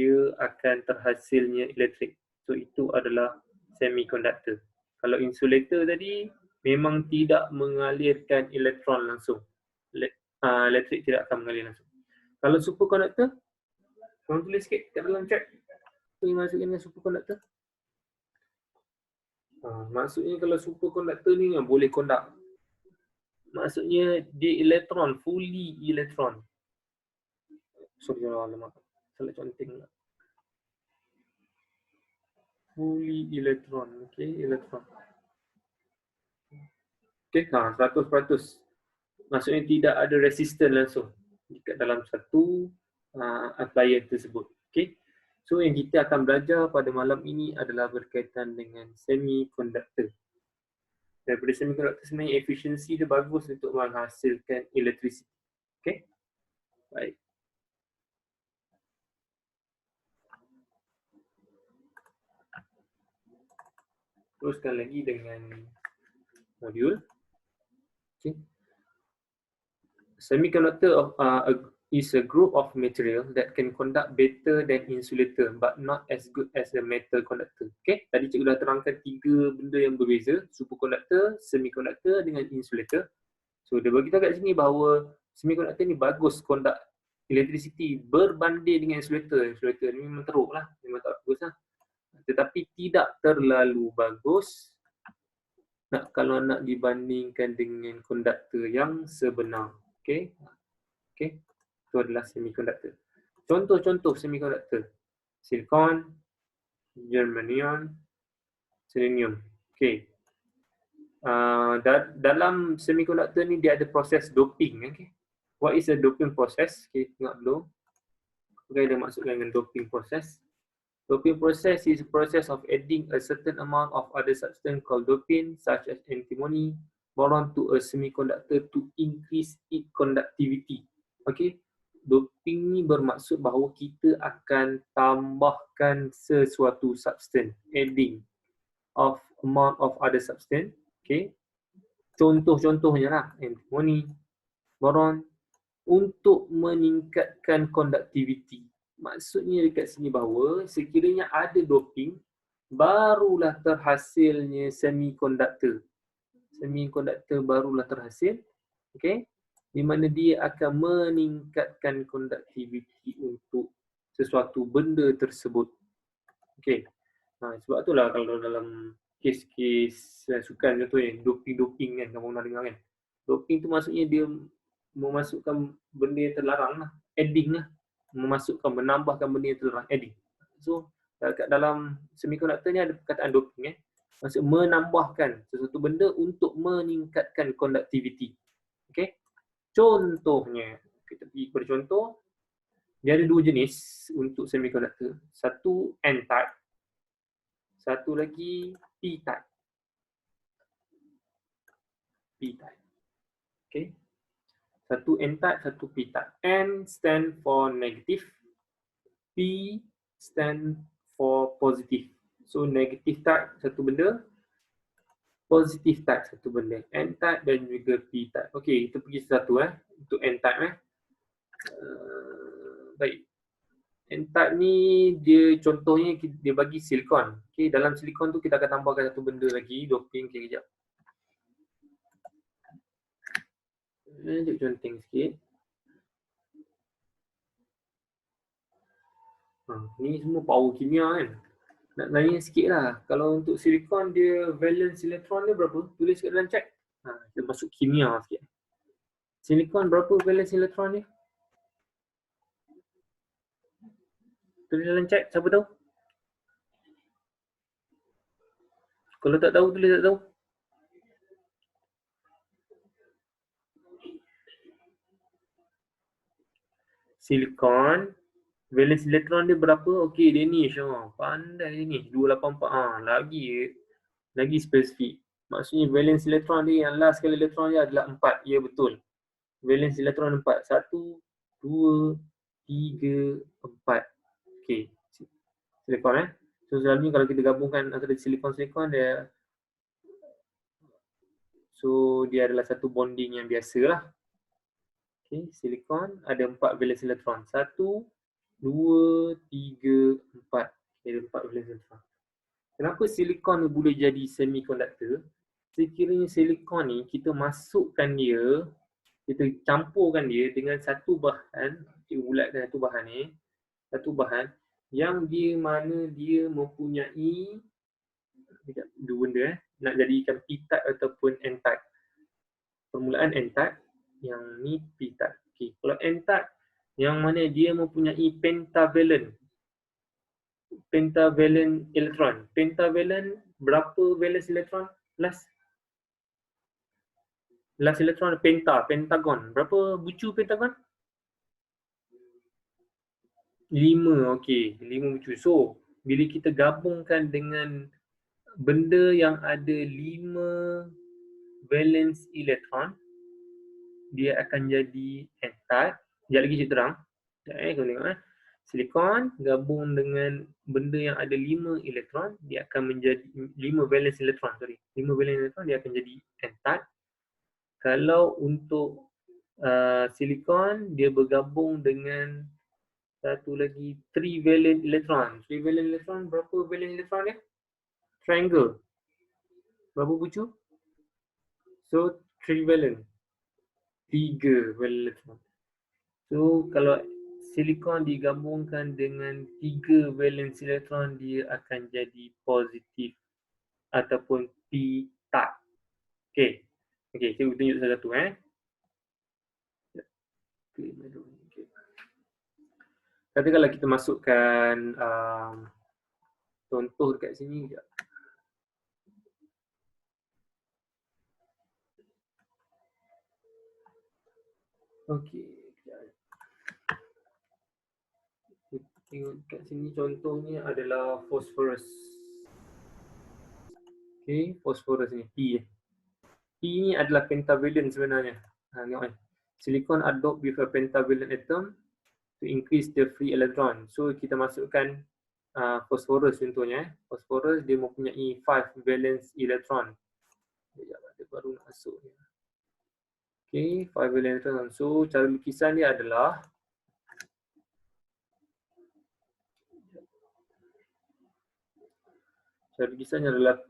dia akan terhasilnya elektrik. So itu adalah semiconductor. Kalau insulator tadi memang tidak mengalirkan elektron langsung. Elektrik tidak akan mengalir langsung. Kalau superconductor, korang tulis sikit kat dalam chat. Apa yang maksudnya dengan superconductor? Maksudnya kalau superconductor ni boleh conduct. Maksudnya dia elektron, fully elektron. Sorry, alamak. Salah conteng lah. Fully elektron. Okay, elektron. Okay, 100%. Maksudnya tidak ada resistance langsung dekat dalam satu appliance tersebut. Okay. So yang kita akan belajar pada malam ini adalah berkaitan dengan semiconductor. Daripada semiconductor sebenarnya efisiensi dia bagus untuk menghasilkan elektrisiti. Okay. Baik. Teruskan lagi dengan modul. Okay. Semiconductor is a group of material that can conduct better than insulator but not as good as a metal conductor. Okay, tadi cikgu dah terangkan 3 benda yang berbeza, superconductor, semiconductor dengan insulator. So dia beritahu kat sini bahawa semiconductor ni bagus conduct electricity berbanding dengan insulator. Insulator ni memang teruk lah, memang tak bagus lah. Tetapi tidak terlalu bagus kalau nak dibandingkan dengan konduktor yang sebenar. Okay. Okay. Itu adalah semiconductor. Contoh-contoh semiconductor. Silicon, germanium, selenium. Okay. Dalam semiconductor ni dia ada proses doping. Okay. What is a doping process? Okay, tengok dulu. Okay, dia maksudkan dengan doping process. Doping process is a process of adding a certain amount of other substance called doping, such as antimony, boron to a semiconductor to increase its conductivity. Okay, doping ni bermaksud bahawa kita akan tambahkan sesuatu substance, adding of amount of other substance. Okay, contoh-contohnya lah antimony, boron untuk meningkatkan conductivity. Maksudnya dekat sini bahawa sekiranya ada doping, barulah terhasilnya semiconductor. Semiconductor barulah terhasil, okay? Di mana dia akan meningkatkan conductivity untuk sesuatu benda tersebut. Okay. Sebab itulah kalau dalam kes-kes sukan contohnya doping-doping kan, kamu pernah dengar kan? Doping tu maksudnya dia memasukkan benda yang terlarang lah, adding lah. Menambahkan benda yang terlarang, adding. So, kat dalam semiconductor ni ada perkataan doping. Maksud menambahkan sesuatu benda untuk meningkatkan conductivity. Okay. Contohnya, kita pergi kepada contoh. Dia ada 2 jenis untuk semiconductor. Satu N-type. Satu lagi P-type. P-type. Okay. Satu N-type, satu P-type. N stand for negative. P stand for positive. So negative type satu benda, positive type satu benda. N-type dan juga P-type. Okay, kita pergi satu untuk N-type. Baik. N-type ni dia contohnya dia bagi silikon. Okay, dalam silikon tu kita akan tambahkan satu benda lagi, doping. Okay, kejap. Tunjuk conteng sikit. Ni semua power kimia kan. Nak tanya sikit lah. Kalau untuk silikon dia valence elektron dia berapa? Tulis kat dalam chat. Kita masuk kimia sikit. Silikon berapa valence elektron dia? Tulis dalam chat. Siapa tahu? Kalau tak tahu, tulis tak tahu. Silikon valence elektron dia berapa? Okey, dia ni pandai ni 284. Lagi spesifik. Maksudnya valence elektron dia yang last sekali elektron dia adalah 4. Ya, betul. Valence elektron 4. 1 2 3 4. Okey. Silikon So selalunya kalau kita gabungkan antara silikon-silikon dia dia adalah satu bonding yang biasalah. Okay, silikon ada 4 valence elektron. 1 2, 3, 4. Ada 4 valence elektron. Kenapa silikon ni boleh jadi semiconductor? Sekiranya silikon ni kita masukkan dia, kita campurkan dia dengan satu bahan, kita bulatkan satu bahan yang dia mana dia mempunyai dua benda nak jadikan p-type ataupun n-type. Permulaan n-type, yang ni p-type. Okay. Kalau n-type, yang mana dia mempunyai pentavalent elektron. Pentavalent berapa valence elektron? Last elektron pentagon. Berapa bucu pentagon? 5, okey. 5 bucu. So, bila kita gabungkan dengan benda yang ada 5 valence elektron, dia akan jadi n-type. Sekejap lagi cerita terang. Kau tengok silikon gabung dengan benda yang ada 5 elektron, dia akan menjadi 5 valence elektron, 5 valence elektron dia akan jadi n-type. Kalau untuk silikon, dia bergabung dengan satu lagi 3 valent elektron. 3 valent elektron, berapa valent elektron dia? Triangle. Berapa bucu? So 3 valent. 3 valent elektron. So kalau silikon digabungkan dengan 3 valence elektron, dia akan jadi positif ataupun p-type. Okey. Okey, saya tunjuk satu-satu Katakanlah kita masukkan contoh dekat sini sekejap. Okey. Tengok kat sini contohnya adalah phosphorus. Okey, phosphorus ni P. P ni adalah pentavalent sebenarnya. Tengok silicon adopt with a pentavalent atom to increase the free electron. So kita masukkan phosphorus contohnya. Phosphorus dia mempunyai 5 valence electron. Sekejap, dia baru nak masuk ni. Okey, 5 valence electron. So cara lukisan dia adalah lukisannya adalah P.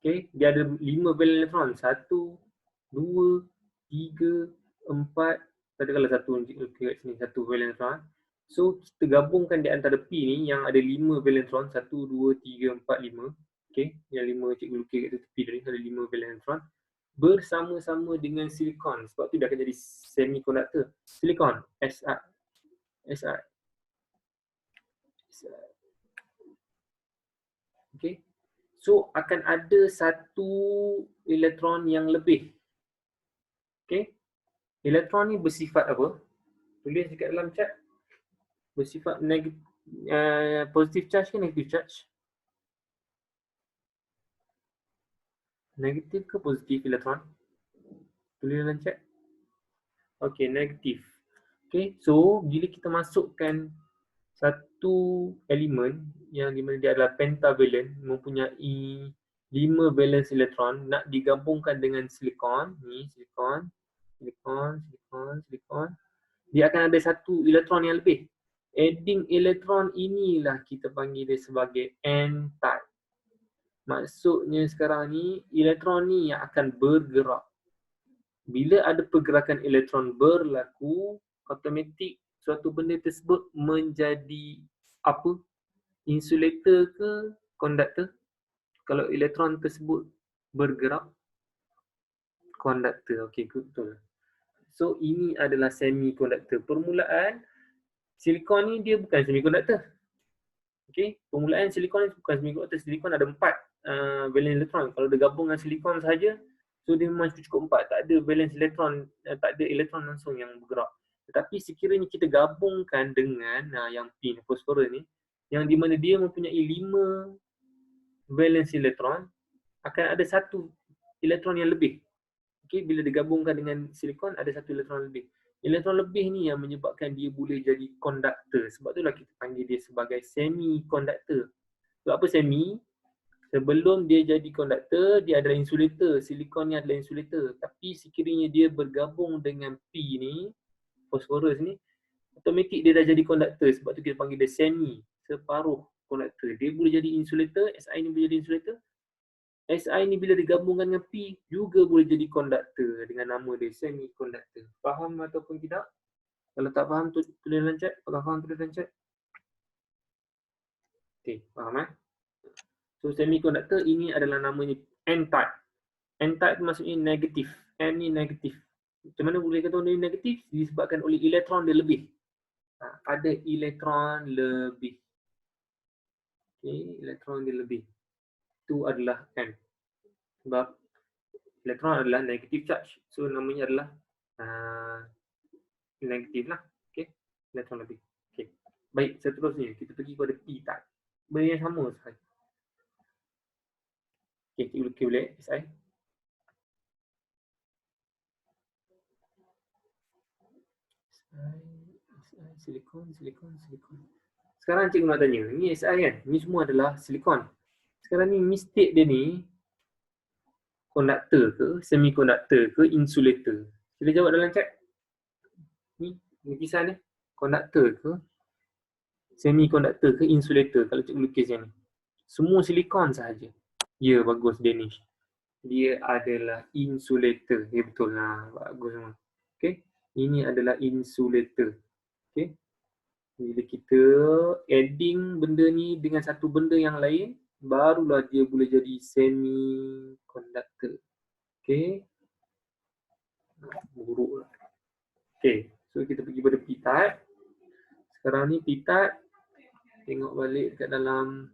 Okay, dia ada 5 valence elektron. 1, 2, 3, 4. Katakanlah satu kat sini, 1 valence elektron. So kita gabungkan di antara P ni yang ada 5 valence elektron. 1, 2, 3, 4, 5. Okay, yang 5 cikgu lukis kat tepi tadi ada 5 valence elektron. Bersama-sama dengan silikon. Sebab tu dia akan jadi semiconductor. Silikon, Si. Okay. So akan ada satu elektron yang lebih. Okay. Elektron ni bersifat apa? Tulis dekat dalam chat. Bersifat positive charge ke negative charge? Negatif ke positif elektron? Tulis dalam chat. Okay, negatif. Okay, so bila kita masukkan satu elemen yang di mana dia adalah pentavalent, mempunyai 5 valence elektron, nak digabungkan dengan silikon, ni silikon, dia akan ada satu elektron yang lebih. Adding elektron inilah kita panggil dia sebagai n-type. Maksudnya sekarang ni, elektron ni yang akan bergerak. Bila ada pergerakan elektron berlaku, automatik suatu benda tersebut menjadi apa? Insulator ke konduktor? Kalau elektron tersebut bergerak, konduktor. Okey, betul. So ini adalah semiconductor. Permulaan silikon ni dia bukan semiconductor. Okey, permulaan silikon ni bukan semiconductor. Silikon ada 4 valence elektron. Kalau dia gabung dengan silikon sahaja, so dia memang cukup 4. Tak ada valence elektron, tak ada elektron langsung yang bergerak. Tetapi sekiranya kita gabungkan dengan yang P, fosforus ni, yang di mana dia mempunyai 5 valence elektron, akan ada satu elektron yang lebih. Okay, bila digabungkan dengan silikon, ada satu elektron lebih. Elektron lebih ni yang menyebabkan dia boleh jadi konduktor. Sebab itulah kita panggil dia sebagai semiconductor. So apa semi? Sebelum dia jadi konduktor, dia adalah insulator. Silikon ni adalah insulator. Tapi sekiranya dia bergabung dengan P ni, fosforus ni, automatik dia dah jadi konduktor. Sebab tu kita panggil dia semi, separuh konduktor. Dia boleh jadi insulator, Si ni boleh jadi insulator. Si ni bila digabungkan dengan P juga boleh jadi konduktor dengan nama dia semiconductor. Faham ataupun tidak? Kalau tak faham tulis dalam chat. Kalau faham tulis dalam chat. Okey, faham So semiconductor ini adalah namanya N-type. N-type maksudnya negatif. N ni negatif. Macam mana boleh kata dia negatif? Disebabkan oleh elektron dia lebih. Ada elektron lebih. Okay, elektron dia lebih. Itu adalah N. Sebab elektron adalah negative charge. So namanya adalah negatif lah. Okay, elektron lebih. Okay. Baik, seterusnya kita pergi kepada P-type. Benda yang sama sahaja. Okay, kita boleh SI. Silikon. Sekarang cikgu nak tanya, ni SI kan? Ni semua adalah silikon. Sekarang ni mistake dia ni konduktor ke, semikonduktor ke, insulator? Sila jawab dalam chat. Ni lukisan ni, konduktor ke, semikonduktor ke, insulator kalau cikgu lukis yang ni. Semua silikon sahaja. Ya, bagus Danish. Dia adalah insulator. Ya betul lah, bagus semua. Okay, ini adalah insulator. Okay, bila kita adding benda ni dengan satu benda yang lain, barulah dia boleh jadi semiconductor. Okay, buruk lah. Okay, so kita pergi pada P-type. Sekarang ni P-type, tengok balik dekat dalam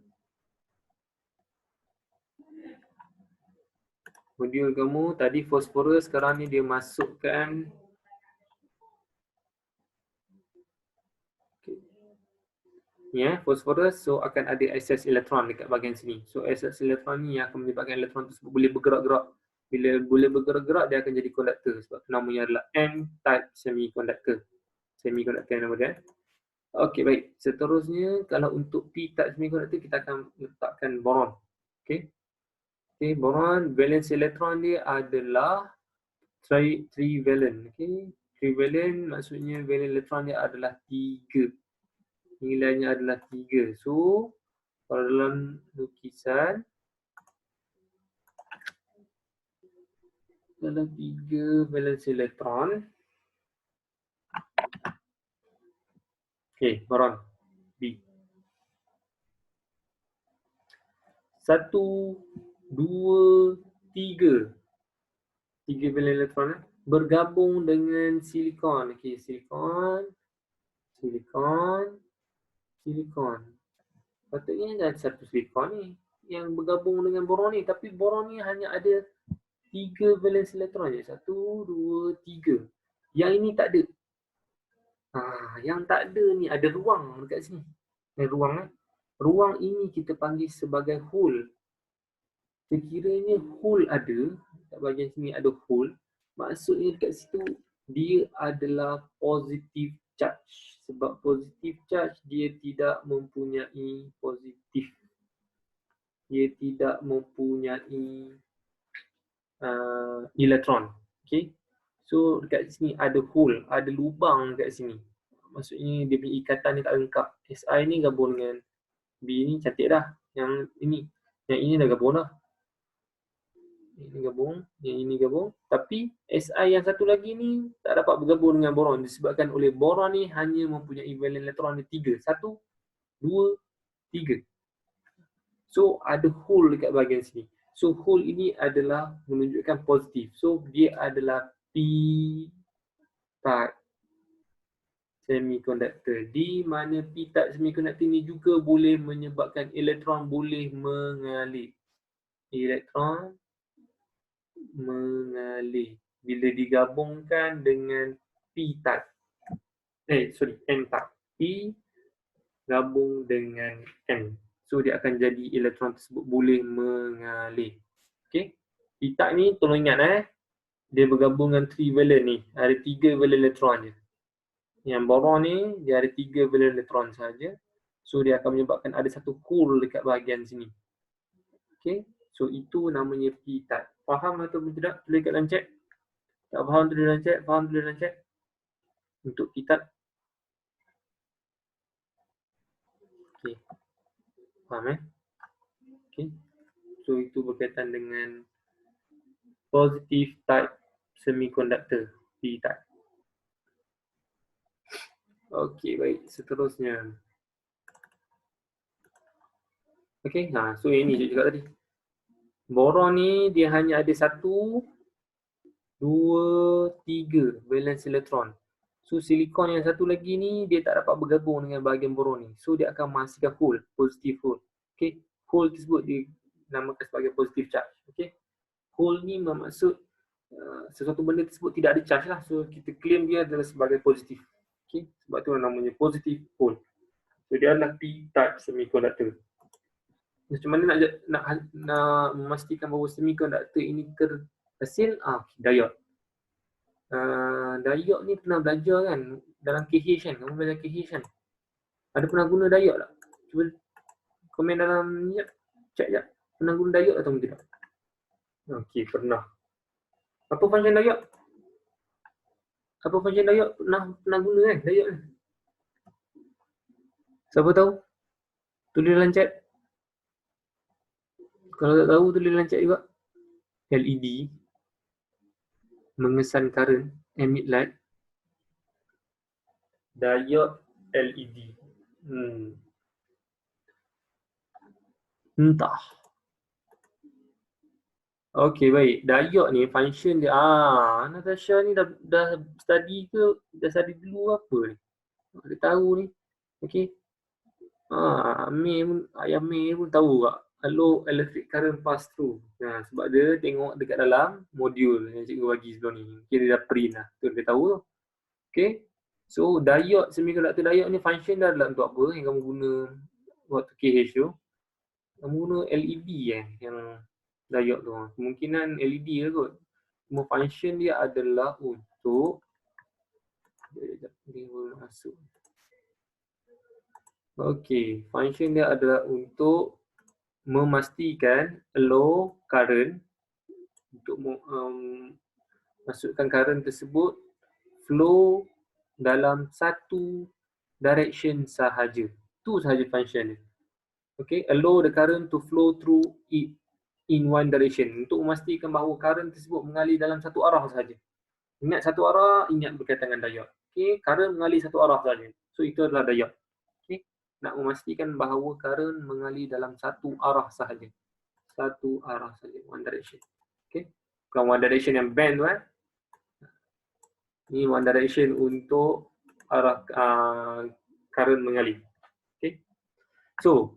modul kamu. Tadi phosphorus, sekarang ni dia masukkan phosphorus, so akan ada excess elektron dekat bahagian sini. So excess elektron ni yang akan menyebabkan elektron tersebut boleh bergerak-gerak. Bila boleh bergerak-gerak, dia akan jadi konduktor. Sebab namanya adalah N-type semiconductor. Semiconductor nama dia. Okey, baik. Seterusnya, kalau untuk P-type semiconductor, kita akan letakkan boron. Okey. Okey, boron, valence elektron dia adalah trivalent. Okey. Trivalent maksudnya valence elektron dia adalah 3. Nilainya adalah 3. So, kalau dalam lukisan, dalam 3 valence elektron. Okay, boron B. 1, 2, 3. 3 valence elektron bergabung dengan silikon. Okay, silikon. Patutnya ada satu silikon ni yang bergabung dengan boron ni, tapi boron ni hanya ada 3 valence elektron je. 1, 2, 3. Yang ini tak ada. Yang tak ada ni ada ruang dekat sini. Ruang Ruang ini kita panggil sebagai hole. Sekiranya hole ada, kat bahagian sini ada hole, maksudnya dekat situ dia adalah positive charge. Sebab positive charge dia tidak mempunyai positif. Dia tidak mempunyai elektron. Okay. So dekat sini ada hole, ada lubang dekat sini. Maksudnya dia punya ikatan ni tak lengkap. Si ni gabung dengan B ni cantik dah. Yang ini dah gabung dah. Yang ini gabung. Tapi Si yang satu lagi ni tak dapat bergabung dengan boron disebabkan oleh boron ni hanya mempunyai valence elektron 3. 1, 2, 3. So ada hole dekat bahagian sini. So hole ini adalah menunjukkan positif. So dia adalah P-type semiconductor. Di mana P-type semiconductor ini juga boleh menyebabkan elektron boleh mengalir. Elektron mengalir bila digabungkan dengan P-type. N-type. P gabung dengan N. So dia akan jadi elektron tersebut boleh mengalir. Okey. P-type ni tolong ingat dia bergabung dengan trivalent ni. Ada 3 valence elektron je. Yang boron ni dia ada 3 valence elektron saja. So dia akan menyebabkan ada satu hole dekat bahagian sini. Okey. So itu namanya P-type. Faham atau tidak? Tulis kat dalam chat. Tak faham tulis dalam chat, faham tulis dalam chat. Untuk P-type. Okay. Faham Okay. So itu berkaitan dengan positive type semiconductor, P-type. Okay, baik. Seterusnya. Okay, so ini je cakap tadi. Boron ni dia hanya ada 1, 2, 3 valence electron. So silikon yang satu lagi ni dia tak dapat bergabung dengan bahagian boron ni. So dia akan menghasilkan hole, positive hole. Okay, hole tersebut dinamakan sebagai positive charge. Okay, hole ni bermaksud sesuatu benda tersebut tidak ada charge lah. So kita claim dia adalah sebagai positif. Okay, sebab tu namanya positive hole. So dia adalah P-type semiconductor. Macam mana nak memastikan bahawa semiconductor ini terhasil? Diode. Diode ni pernah belajar kan dalam KH kan? Kamu belajar KH kan? Ada pernah guna diode tak? Cuba komen dalam ni, check jap. Pernah guna diode atau tidak? Okey, pernah. Apa function diode? Apa function diode? Pernah guna kan diode ni? Siapa tahu? Tulis dalam chat. Kalau tak tahu, tulis dalam chat juga. LED, mengesan current, emit light. Diode LED. Entah. Okey, baik. Diode ni function dia. Natasha ni dah study ke? Dah study dulu apa ni? Dia tahu ni. Okey. Ayah May pun tahu tak? Low electric current pass through. Sebab dia tengok dekat dalam modul yang cikgu bagi sebelum ni. Mungkin dia dah print lah. Tu dia tahu tu. Okay. So diode, semiconductor diode ni function dia adalah untuk apa yang kamu guna waktu KH tu? Kamu guna LED yang diode tu. Kemungkinan LED lah kot. Cuma function dia adalah untuk dia masuk. Okey, function dia adalah untuk memastikan low current untuk masukkan current tersebut flow dalam satu direction sahaja. Itu sahaja function dia. Okay, allow the current to flow through it in one direction. Untuk memastikan bahawa current tersebut mengalir dalam satu arah sahaja. Ingat satu arah, ingat berkaitan dengan diode. Okay, current mengalir satu arah sahaja. So itu adalah diode. Okay, nak memastikan bahawa current mengalir dalam satu arah sahaja. Satu arah sahaja, one direction. Okay, bukan one direction yang bend tu Ni one direction untuk arah current mengalir. Okay, so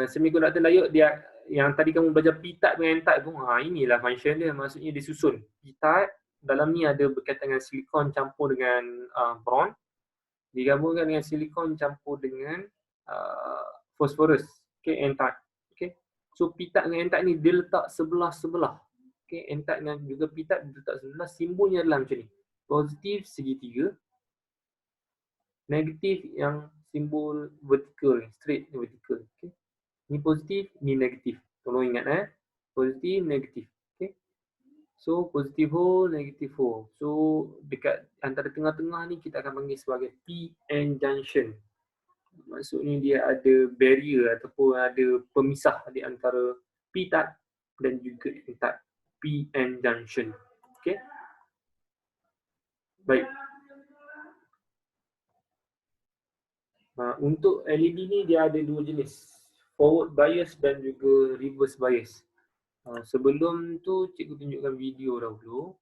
semiconductor diode dia yang tadi kamu belajar P-type dengan N-type tu, inilah function dia, maksudnya disusun. P-type dalam ni ada berkaitan dengan silikon campur dengan boron, digabungkan dengan silikon campur dengan phosphorus. Okay, N-type. Okay, so P-type dengan N-type ni dia letak sebelah-sebelah. Okay, N-type dengan juga P-type dia letak sebelah. Simbolnya adalah macam ni. Positif segitiga, negatif yang simbol vertical, straight vertical. Okay, ni positif, ni negatif. Tolong ingat positif, negatif. Okay, so positive hole, negative hole. So dekat antara tengah-tengah ni kita akan panggil sebagai PN junction. Maksudnya dia ada barrier ataupun ada pemisah di antara P-type dan juga N-type. PN junction. Okay, baik. Untuk LED ni dia ada dua jenis, forward bias dan juga reverse bias. Sebelum tu cikgu tunjukkan video dahulu.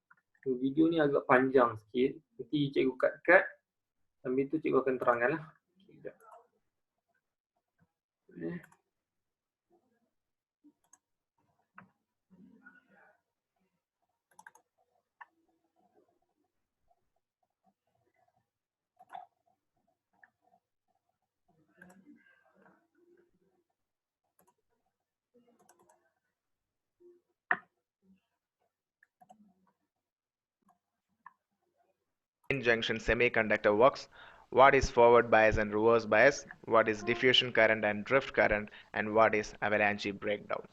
Video ni agak panjang sikit, nanti cikgu cut sambil tu cikgu akan terangkan lah. Junction semiconductor works, what is forward bias and reverse bias, what is diffusion current and drift current, and what is avalanche breakdown.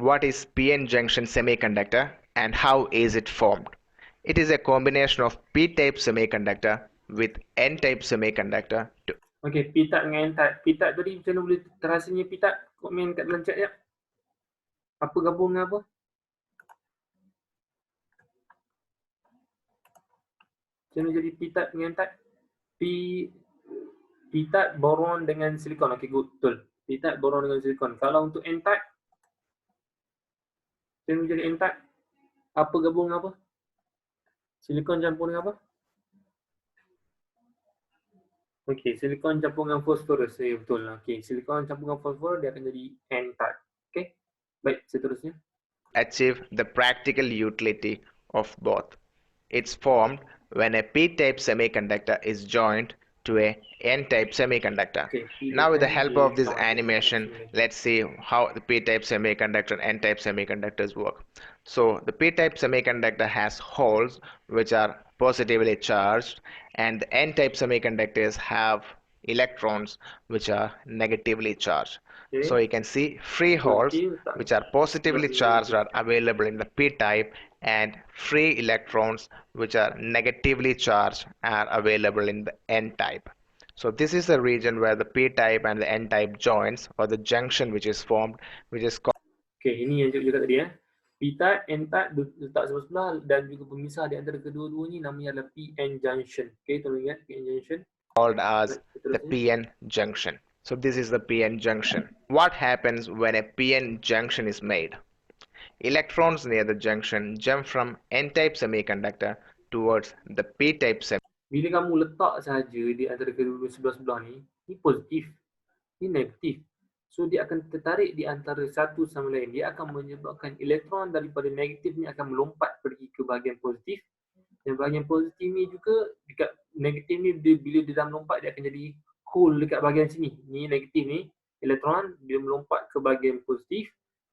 What is PN junction semiconductor and how is it formed? It is a combination of P-type semiconductor with N-type semiconductor to Okey, P-type dengan N-type. P-type tadi macam mana boleh terasanya P-type? Komen kat dalam chat jap. Apa gabung dengan apa? Macam mana jadi P-type dengan N-type? P-type boron dengan silikon. Okey, good. Betul. P-type boron dengan silikon. Kalau untuk N-type, macam mana jadi N-type? Apa gabung dengan apa? Silikon campur dengan apa? Okey, silikon campur dengan fosforus. Betul lah. Okey, silikon campur dengan fosfor dia akan jadi N-type. Okey. Baik, seterusnya. achieve the practical utility of both. It's formed when a P-type semiconductor is joined to a N-type semiconductor. Okay, Now with the help of this animation, let's see how the P-type semiconductor and N-type semiconductors work. So the P-type semiconductor has holes which are positively charged, and the N-type semiconductors have electrons which are negatively charged. Okay. So you can see free holes which are positively charged are available in the P-type, and free electrons which are negatively charged are available in the N-type. So this is the region where the P-type and the N-type joins, or the junction which is formed, which is called. Okay, ini yang juga tadi ya. P-type, N-type letak sebelah-sebelah dan juga pemisah di antara kedua-duanya namanya adalah PN junction. Okay, tolong ingat PN junction. Called as the PN junction. So this is the PN junction. What happens when a PN junction is made? Electrons near the junction jump from N-type semiconductor towards the P-type semiconductor. Bila kamu letak saja di antara kedua-dua sebelah-sebelah ni positif, ni negatif. So dia akan tertarik di antara satu sama lain. Dia akan menyebabkan elektron daripada negatif ni akan melompat pergi ke bahagian positif. Dan bahagian positif ni juga dekat negatif ni bila dia dah melompat dia akan jadi hole dekat bahagian sini. Ni negatif ni, elektron bila melompat ke bahagian positif,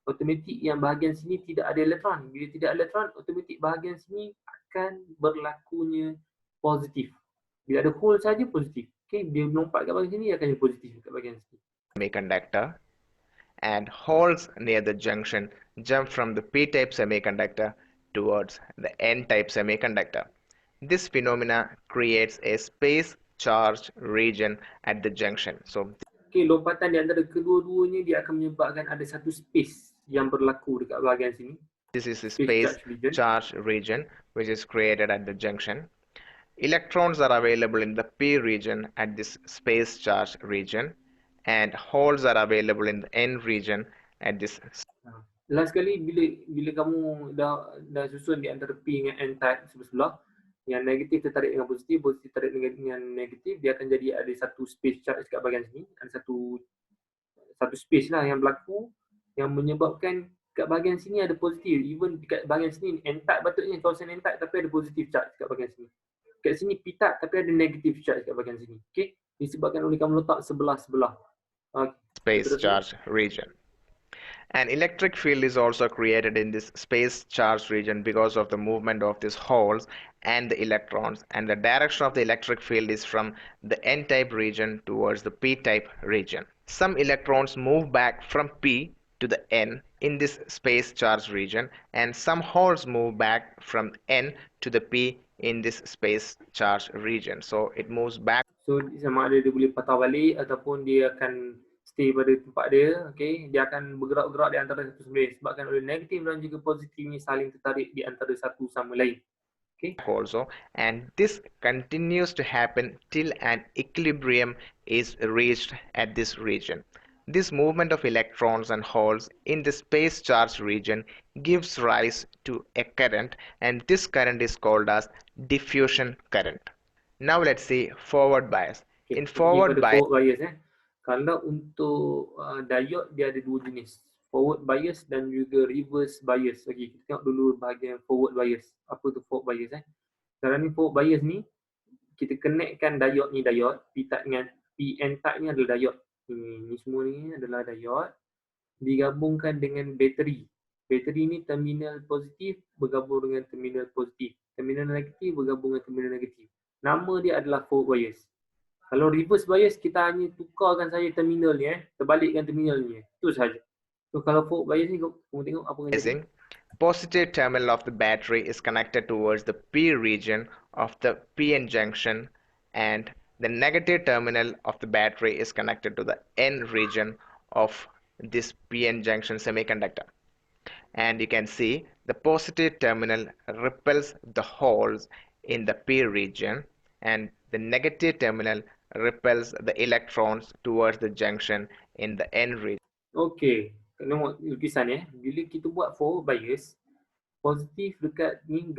automatik yang bahagian sini tidak ada elektron. Bila tidak ada elektron, automatik bahagian sini akan berlakunya positif. Bila ada hole saja positif. Okay, bila melompat kat bahagian sini dia akan jadi positif dekat bahagian sini. Semiconductor, and holes near the junction jump from the P-type semiconductor towards the N-type semiconductor. This phenomena creates a space charged region at the junction. So okay, lompatan di antara kedua-duanya dia akan menyebabkan ada satu space yang berlaku dekat bahagian sini. This is a space charged region which is created at the junction. Electrons are available in the P region at this space charged region, and holes are available in the N region at this. Last sekali bila kamu dah susun di antara P dengan N type sebelah-sebelah, yang negatif tertarik dengan positif, positif tertarik dengan negatif, dia akan jadi ada satu space charge kat bahagian sini, ada satu space lah yang berlaku yang menyebabkan kat bahagian sini ada positif. Even dekat bahagian sini N type patutnya kawasan N type tapi ada positif charge kat bahagian sini. Kat sini P type tapi ada negative charge kat bahagian sini. Okay? Disebabkan oleh kamu letak sebelah-sebelah. Space charge region. An electric field is also created in this space charge region because of the movement of these holes and the electrons, and the direction of the electric field is from the N-type region towards the P-type region. Some electrons move back from P to the N in this space charge region, and some holes move back from N to the P in this space charge region. So it moves back. So sama ada dia boleh patah balik ataupun dia akan stay pada tempat dia. Okay? Dia akan bergerak-gerak di antara satu sama lain sebabkan oleh negatif dan juga positif ni saling tertarik di antara satu sama lain. Okay? Also, and this continues to happen till an equilibrium is reached at this region. This movement of electrons and holes in the space charge region gives rise to a current, and this current is called as diffusion current. Now let's see forward bias. Okay. In forward bias, kalau untuk diode dia ada dua jenis, forward bias dan juga reverse bias. Okay, kita tengok dulu bahagian forward bias. Apa tu forward bias? Sekarang ni forward bias ni kita connectkan diode ni diode, P-type dengan PN-type ni adalah diode. Ni semua ni adalah diode digabungkan dengan bateri. Bateri ni terminal positif bergabung dengan terminal positif. Terminal negatif bergabung dengan terminal negatif. Nama dia adalah forward bias. Kalau reverse bias, kita hanya tukarkan saja terminal ni, terbalikkan terminal ni. Itu sahaja. So kalau forward bias ni kamu tengok apa yang jadi. Positive terminal of the battery is connected towards the P region of the PN junction, and the negative terminal of the battery is connected to the N region of this PN junction semiconductor. And you can see the positive terminal repels the holes in the P region, and the negative terminal repels the electrons towards the junction in the N region. Okey, tengok lukisan bila kita buat forward bias, positif dekat ni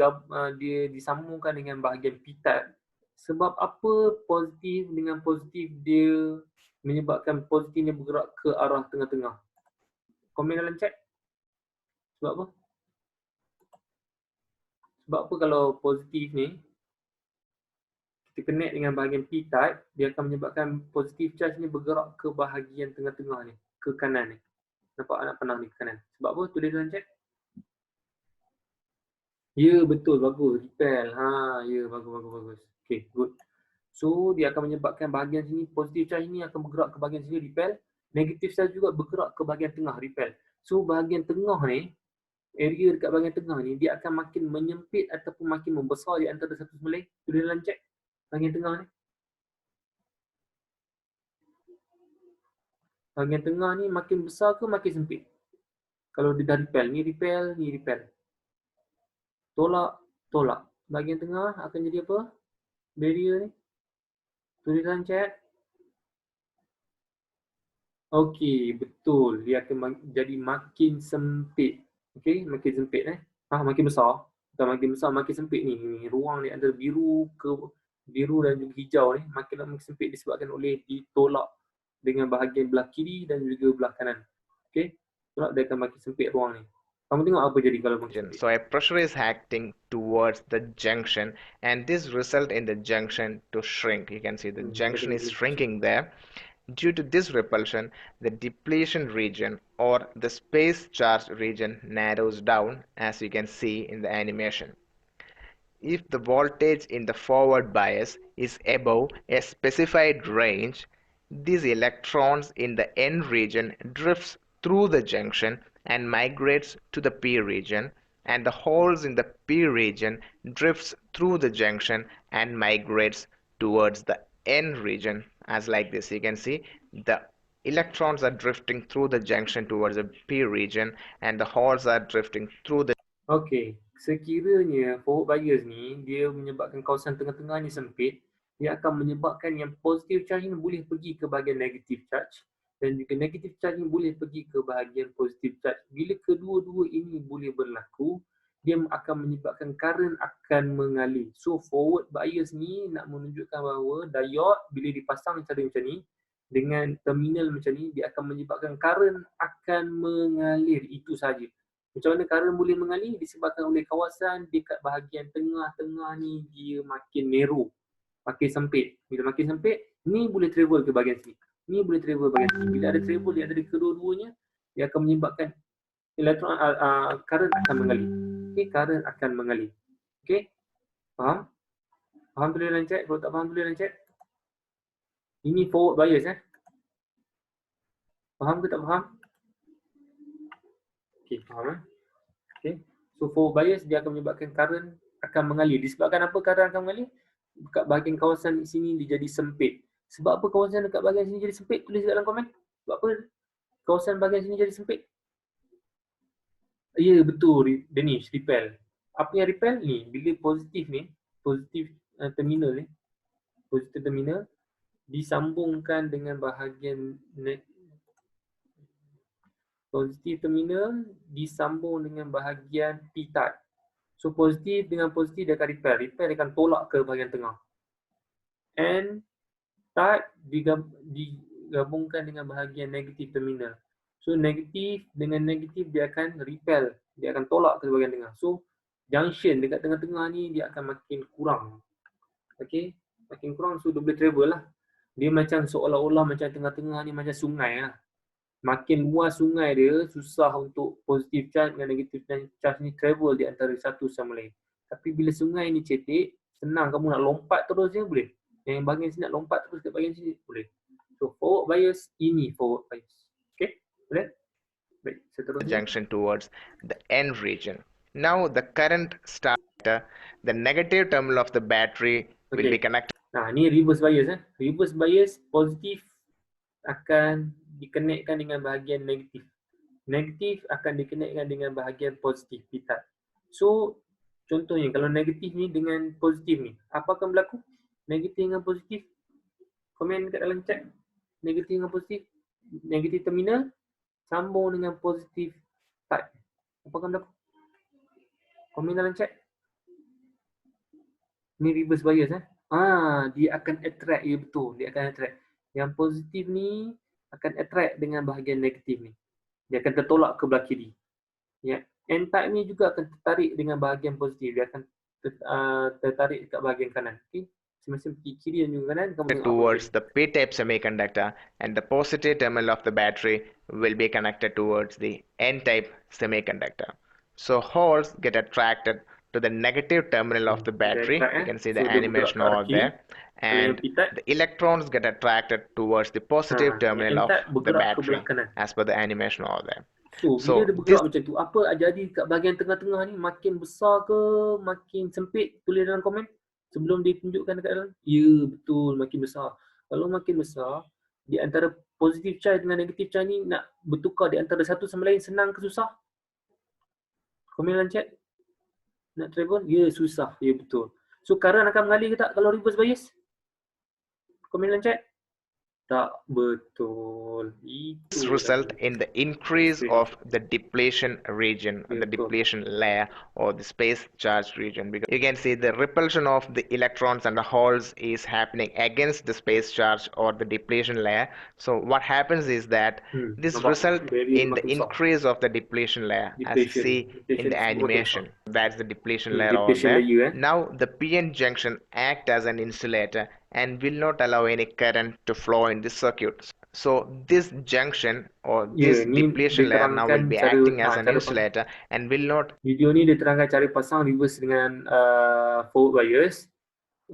dia disambungkan dengan bahagian p-type. Sebab apa positif dengan positif dia menyebabkan positif ni bergerak ke arah tengah-tengah? Komen dalam chat. Sebab apa? Sebab apa kalau positif ni kita connect dengan bahagian p-type, dia akan menyebabkan positif charge ni bergerak ke bahagian tengah-tengah ni, ke kanan ni. Nampak anak panah ni ke kanan. Sebab apa? Tulis dalam chat. Ya, betul, bagus. Repel. Ya, bagus. Okay, good. So, dia akan menyebabkan bahagian sini, positif charge ni akan bergerak ke bahagian sini, repel. Negatif charge juga bergerak ke bahagian tengah, repel. So, bahagian tengah ni, area dekat bahagian tengah ni, dia akan makin menyempit ataupun makin membesar di antara satu sama lain. Tulis dalam chat. Bahagian tengah ni. Bahagian tengah ni makin besar ke makin sempit? Kalau dia dah repel, ni repel. Tolak. Bahagian tengah akan jadi apa? Barrier ni. Tulis dalam chat. Okey, betul. Dia akan jadi makin sempit. Okey, makin sempit makin besar. Bukan makin besar, makin sempit ni. Ruang ni antara biru dan juga hijau ni makin sempit disebabkan oleh ditolak dengan bahagian belah kiri dan juga belah kanan. Okey, tolak dia akan makin sempit ruang ni. Kamu tengok apa jadi kalau makin sempit. So a pressure is acting towards the junction, and this result in the junction to shrink. You can see the junction is shrinking there. Due to this repulsion, the depletion region or the space charge region narrows down, as you can see in the animation. If the voltage in the forward bias is above a specified range, these electrons in the N region drifts through the junction and migrates to the P region, and the holes in the P region drifts through the junction and migrates towards the N region, as like this. You can see the electrons are drifting through the junction towards the P region, and the holes are drifting through the. Okey, sekiranya forward bias ni dia menyebabkan kawasan tengah-tengah ni sempit, dia akan menyebabkan yang positive charge ni boleh pergi ke bahagian negative charge dan juga negative charge ni boleh pergi ke bahagian positive charge. Bila kedua-dua ini boleh berlaku, dia akan menyebabkan current akan mengalir. So forward bias ni nak menunjukkan bahawa diode bila dipasang cara macam ni dengan terminal macam ni, dia akan menyebabkan current akan mengalir. Itu saja. Macam mana current boleh mengalir? Disebabkan oleh kawasan dekat bahagian tengah-tengah ni dia makin narrow, makin sempit. Bila makin sempit, ni boleh travel ke bahagian sini. Ni boleh travel bahagian sini. Bila ada travel di antara kedua-duanya, dia akan menyebabkan elektron current akan mengalir. Okey, current akan mengalir. Okey? Faham? Faham tulis dalam chat? Kalau tak faham tulis dalam chat. Ini forward bias Faham ke tak faham? Okey, faham Okay. So forward bias dia akan menyebabkan current akan mengalir. Disebabkan apa current akan mengalir? Dekat bahagian kawasan di sini dia jadi sempit. Sebab apa kawasan dekat bahagian sini jadi sempit? Tulis dalam komen. Sebab apa kawasan bahagian sini jadi sempit? Ya, betul Danish, repel. Apa yang repel ni? Bila positif ni, positif terminal ni, positif terminal disambungkan dengan bahagian positif terminal disambung dengan bahagian p-type. So positif dengan positif dia akan repel. Repel dia akan tolak ke bahagian tengah. And type digabungkan dengan bahagian negatif terminal. So negatif dengan negatif dia akan repel. Dia akan tolak ke bahagian tengah. So junction dekat tengah-tengah ni dia akan makin kurang. Okay. Makin kurang so dia boleh travel lah. Dia macam seolah-olah macam tengah-tengah ni macam sungai lah. Makin luas sungai dia, susah untuk positif charge dengan negatif charge ni travel di antara satu sama lain. Tapi bila sungai ni cetek, senang kamu nak lompat terus je boleh. Yang bahagian sini nak lompat terus ke bahagian sini boleh. So forward bias, ini forward bias. Okay? Boleh? Baik. Seterusnya. junction towards the N region. Now the current starter, the negative terminal of the battery will be connected. Nah, ni reverse bias. Reverse bias positif akan dikenakan dengan bahagian negatif. Negatif akan dikenakan dengan bahagian positif. P-type. So, contohnya kalau negatif ni dengan positif ni, apa akan berlaku? Negatif dengan positif. Komen kat dalam chat. Negatif dengan positif. Negatif terminal sambung dengan positif type. Apa akan berlaku? Komen dalam chat. Ni reverse bias dia akan attract, ya betul, dia akan attract. Yang positif ni akan attract dengan bahagian negatif ni. Dia akan tertolak ke belah kiri. Ya, N-type ni juga akan tertarik dengan bahagian positif. Dia akan tertarik dekat bahagian kanan. Okey. Semasa kiri dan juga kanan kamu tengok towards the P-type semiconductor, and the positive terminal of the battery will be connected towards the N-type semiconductor. So holes get attracted to the negative terminal of the battery. You can see the animation over there, and the electrons get attracted towards the positive terminal of the battery as per the animation over there. So, bila dia bergerak macam tu, apa jadi kat bahagian tengah-tengah ni? Makin besar ke makin sempit? Tulis dalam komen sebelum ditunjukkan dekat dalam. Ya, betul, makin besar. Kalau makin besar, di antara positif charge dengan negatif charge ni nak bertukar di antara satu sama lain senang ke susah? Komen dalam chat. Nak travel? Ya, susah. Ya, betul. So, current akan mengalir ke tak kalau reverse bias? Komen dalam chat. Tak betul. This result in the increase of the depletion region, the depletion layer, or the space charge region, because you can see the repulsion of the electrons and the holes is happening against the space charge or the depletion layer. So what happens is that this result in the increase of the depletion layer, as you see in the animation. That's the depletion layer over there. Now the PN junction act as an insulator and will not allow any current to flow in this circuit. So this junction or this depletion layer now will be acting as an insulator and will not. Video ni dia terangkan cara pasang reverse dengan forward bias.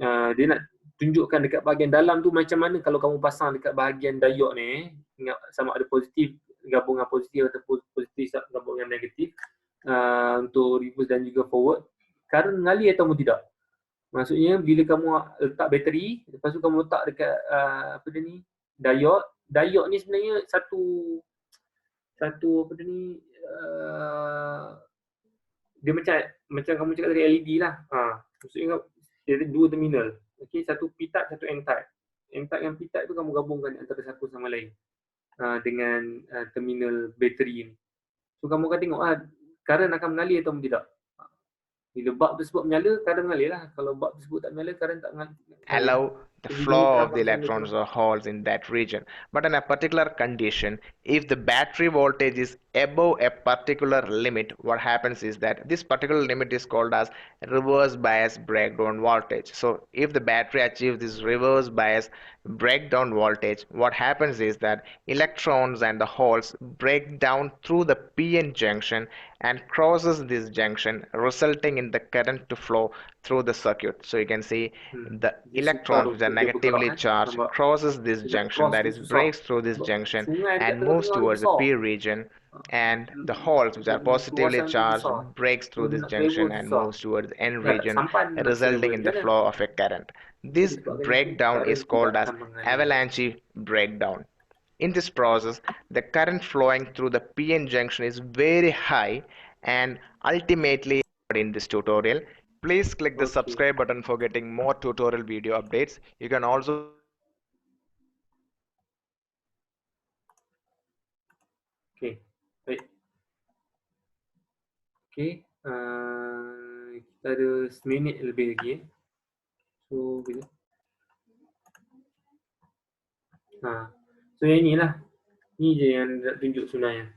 Dia nak tunjukkan dekat bahagian dalam tu macam mana kalau kamu pasang dekat bahagian diode ni, ingat sama ada positif gabungan positif atau positif gabungan negatif untuk reverse dan juga forward. Current mengalir atau tidak? Maksudnya bila kamu letak bateri, lepas tu kamu letak dekat diode. Diode ni sebenarnya satu dia macam kamu cakap tadi LED lah. Maksudnya dia ada dua terminal. Okey, satu P-type, satu N-type. N-type dan P-type tu kamu gabungkan antara satu sama lain dengan terminal bateri ni. So kamu akan tengok current akan mengalir atau tidak. Bila bulb tersebut menyala, current mengalir lah. Kalau bulb tersebut tak menyala, current tak mengalir. Allow the flow of the electrons or holes in that region. But in a particular condition, if the battery voltage is above a particular limit, what happens is that this particular limit is called as reverse bias breakdown voltage. So if the battery achieves this reverse bias breakdown voltage, what happens is that electrons and the holes break down through the PN junction and crosses this junction, resulting in the current to flow through the circuit. So you can see the electrons which are negatively charged crosses this junction, that is breaks through this junction and moves towards the P region, and the holes which are positively charged breaks through this junction and moves towards the N region, resulting in the flow of a current. This breakdown is called as avalanche breakdown. In this process, the current flowing through the PN junction is very high, and ultimately in this tutorial. Please click the subscribe button for getting more tutorial video updates. You can also baik. Kita ada seminit lebih lagi. So bila so yang inilah. Ni je yang nak tunjuk sebenarnya.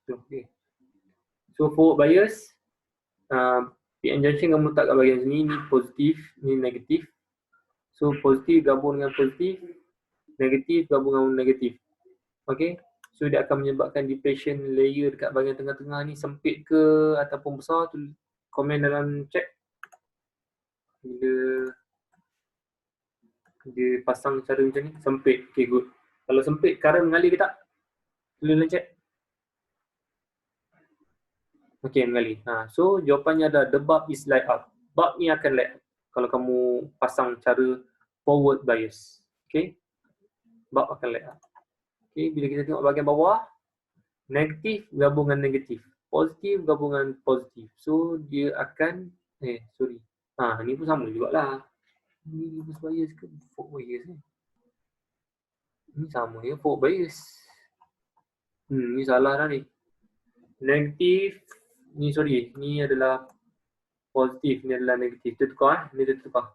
Okay. So forward bias, PN junction kamu letak kat bahagian sini, ni positif, ni negatif. So positif gabung dengan positif, negatif gabung dengan negatif. Okay. So dia akan menyebabkan depletion layer dekat bahagian tengah-tengah ni sempit ke ataupun besar, tu komen dalam chat. Bila Dia pasang cara macam ni, sempit. Okay, good. Kalau sempit, current mengalir ke tak? Tolong check. Okay, mengalir. So, jawapannya ada the bulb is light up. Bulb ni akan light up kalau kamu pasang cara forward bias. Okay, bulb akan light up. Okay, bila kita tengok bahagian bawah, negatif gabungan negatif, positif gabungan positif. So, dia akan, ni pun sama jugalah. Ni reverse bias ke forward bias ni? Ni sama ya, forward bias. Ni salah dah ni. Negatif, ni adalah positif, ni adalah negatif. Dia tukar ni dia tukar.